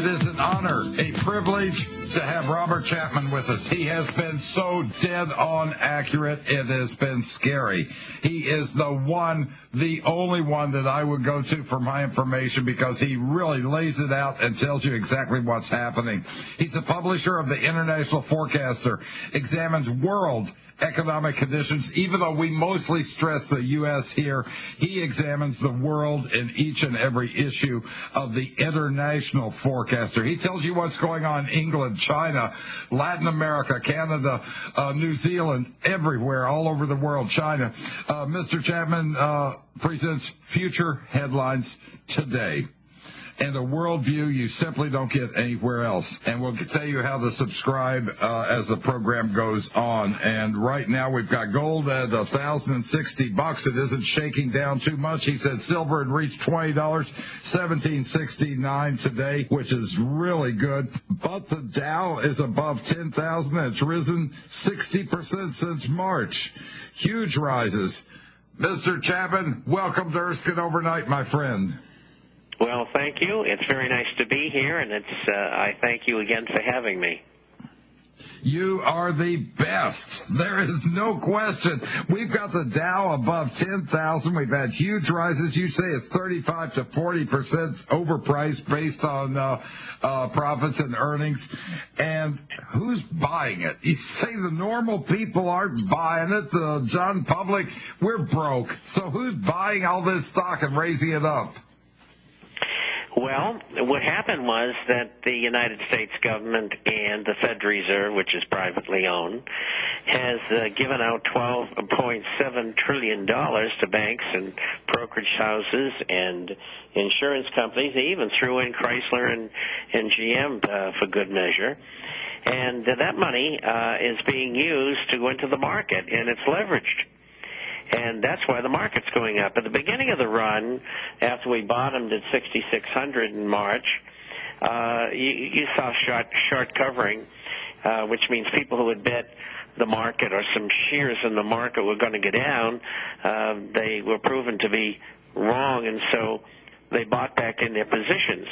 It is an honor, a privilege to have Robert Chapman with us. He has been so dead on accurate, it has been scary. He is the only one that I would go to for my information because he really lays it out and tells you exactly what's happening. He's the publisher of the International Forecaster, examines world economic conditions. Even though we mostly stress the U.S. here, he examines the world in each and every issue of the International Forecaster. He tells you what's going on in England, China, Latin America, Canada, New Zealand, everywhere, all over the world, China. Mr. Chapman presents Future Headlines Today, and a worldview you simply don't get anywhere else. And we'll tell you how to subscribe as the program goes on. And right now we've got gold at $1,060. It isn't shaking down too much. He said silver had reached $20, $17.69 today, which is really good. But the Dow is above 10,000. It's risen 60% since March. Huge rises. Mr. Chapman, welcome to Erskine Overnight, my friend. Well, thank you. It's very nice to be here, and I thank you again for having me. You are the best. There is no question. We've got the Dow above 10,000. We've had huge rises. You say it's 35 to 40% overpriced based on profits and earnings. And who's buying it? You say the normal people aren't buying it. The John public, we're broke. So who's buying all this stock and raising it up? Well, what happened was that the United States government and the Federal Reserve, which is privately owned, has given out $12.7 trillion to banks and brokerage houses and insurance companies. They even threw in Chrysler and GM for good measure. And that money is being used to go into the market, and it's leveraged. And that's why the market's going up. At the beginning of the run, after we bottomed at 6,600 in March, you saw short covering, which means people who had bet the market or some shares in the market were going to go down, they were proven to be wrong, and so they bought back in their positions.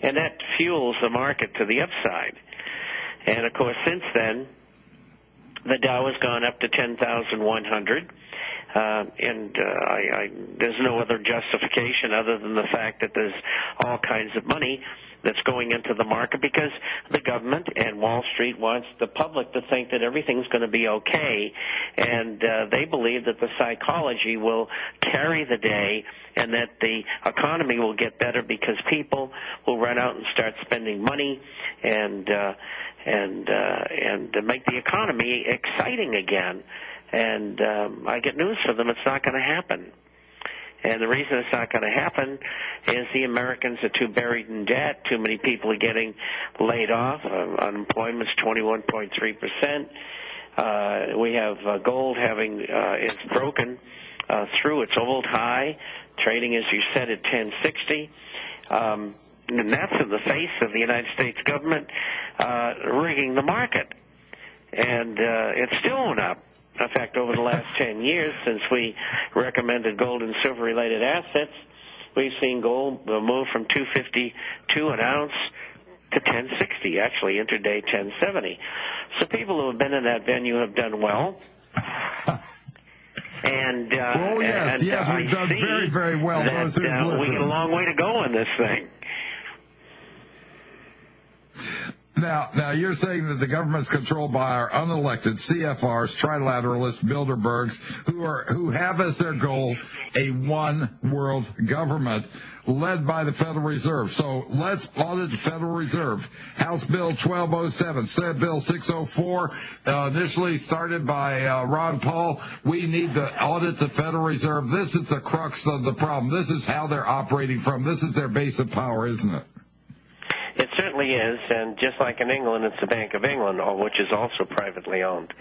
And that fuels the market to the upside. And, of course, since then, the Dow has gone up to 10,100. There's no other justification other than the fact that there's all kinds of money that's going into the market because the government and Wall Street wants the public to think that everything's going to be okay, and they believe that the psychology will carry the day and that the economy will get better because people will run out and start spending money and make the economy exciting again. And I get news for them, it's not going to happen. And the reason it's not going to happen is the Americans are too buried in debt. Too many people are getting laid off. Unemployment's 21.3%. We have gold it's broken through its old high, trading, as you said, at 1060. And that's in the face of the United States government rigging the market. And it's still went up. In fact, over the last 10 years, since we recommended gold and silver-related assets, we've seen gold move from $252 an ounce to $1060, actually intraday $1070. So people who have been in that venue have done well. And yes, we've done very, very well. That, we got a long way to go on this thing. Now, you're saying that the government's controlled by our unelected CFRs, trilateralists, Bilderbergs, who have as their goal a one-world government led by the Federal Reserve. So let's audit the Federal Reserve. House Bill 1207, Senate Bill 604, initially started by Ron Paul. We need to audit the Federal Reserve. This is the crux of the problem. This is how they're operating from. This is their base of power, isn't it? It certainly is, and just like in England, it's the Bank of England, which is also privately owned.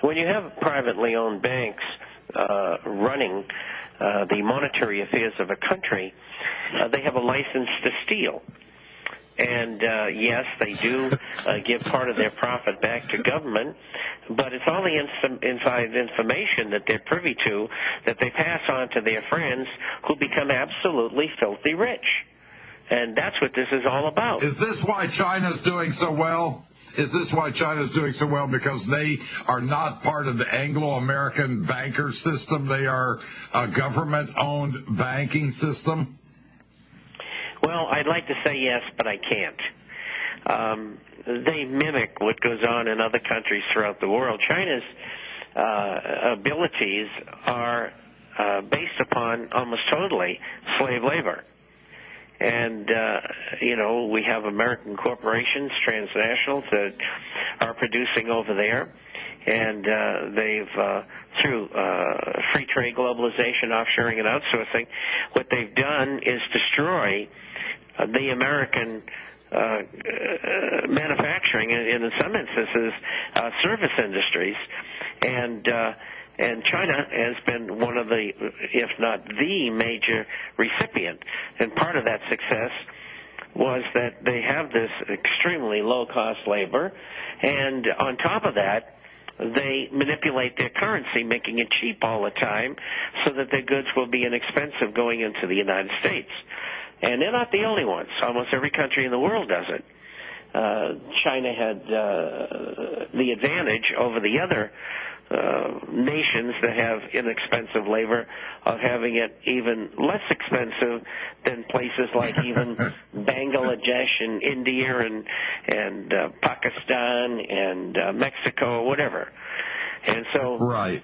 When you have privately owned banks running the monetary affairs of a country, they have a license to steal. And, yes, they do give part of their profit back to government, but it's all the inside information that they're privy to that they pass on to their friends who become absolutely filthy rich. And that's what this is all about. Is this why China's doing so well? Is this why China's doing so well? Because they are not part of the Anglo-American banker system. They are a government-owned banking system? Well, I'd like to say yes, but I can't. They mimic what goes on in other countries throughout the world. China's abilities are based upon almost totally slave labor. And, we have American corporations, transnationals, that are producing over there. And they've, through free trade, globalization, offshoring, and outsourcing, what they've done is destroy the American manufacturing, and in some instances, service industries. And China has been one of the, if not the major recipient. And part of that success was that they have this extremely low-cost labor, and on top of that, they manipulate their currency, making it cheap all the time, so that their goods will be inexpensive going into the United States. And they're not the only ones. Almost every country in the world does it. China had the advantage over the other nations that have inexpensive labor of having it even less expensive than places like even Bangladesh and India and Pakistan and Mexico or whatever. And so right.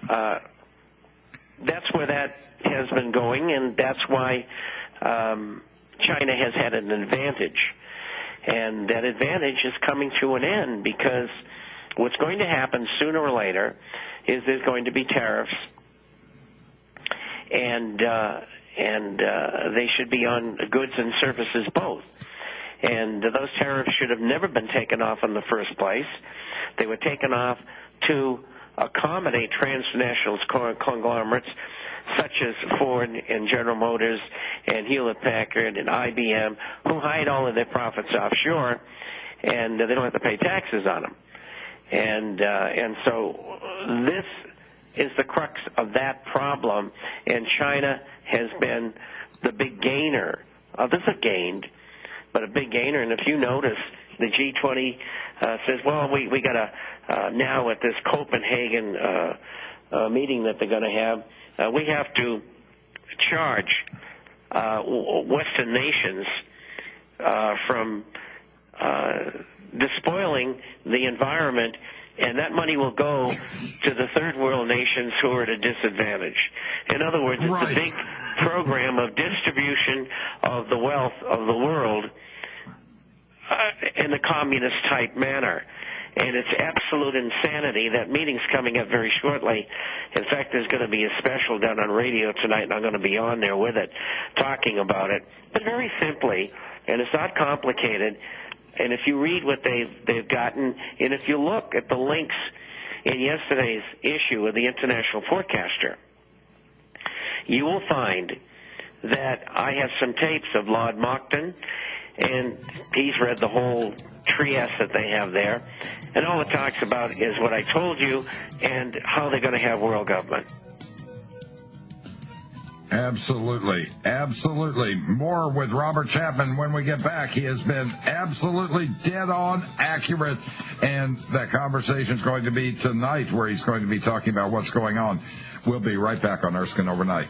That's where that has been going, and that's why China has had an advantage. And that advantage is coming to an end, because what's going to happen sooner or later is there's going to be tariffs, and they should be on goods and services both. And those tariffs should have never been taken off in the first place. They were taken off to accommodate transnational conglomerates such as Ford and General Motors and Hewlett-Packard and IBM, who hide all of their profits offshore, and they don't have to pay taxes on them. And so this is the crux of that problem, and China has been the big gainer. Others have gained, but a big gainer. And if you notice, the G20 says, well, we got to now at this Copenhagen meeting that they're going to have, we have to charge Western nations from despoiling the environment, and that money will go to the third world nations who are at a disadvantage. In other words, it's a big program of distribution of the wealth of the world in a communist-type manner. And it's absolute insanity. That meeting's coming up very shortly. In fact, there's going to be a special done on radio tonight, and I'm going to be on there with it, talking about it. But very simply, and it's not complicated, and if you read what they've gotten, and if you look at the links in yesterday's issue of the International Forecaster, you will find that I have some tapes of Lord Monckton, and he's read the whole treatise that they have there, and all it talks about is what I told you and how they're going to have world government. Absolutely. Absolutely. More with Robert Chapman when we get back. He has been absolutely dead on accurate, and that conversation is going to be tonight, where he's going to be talking about what's going on. We'll be right back on Erskine Overnight.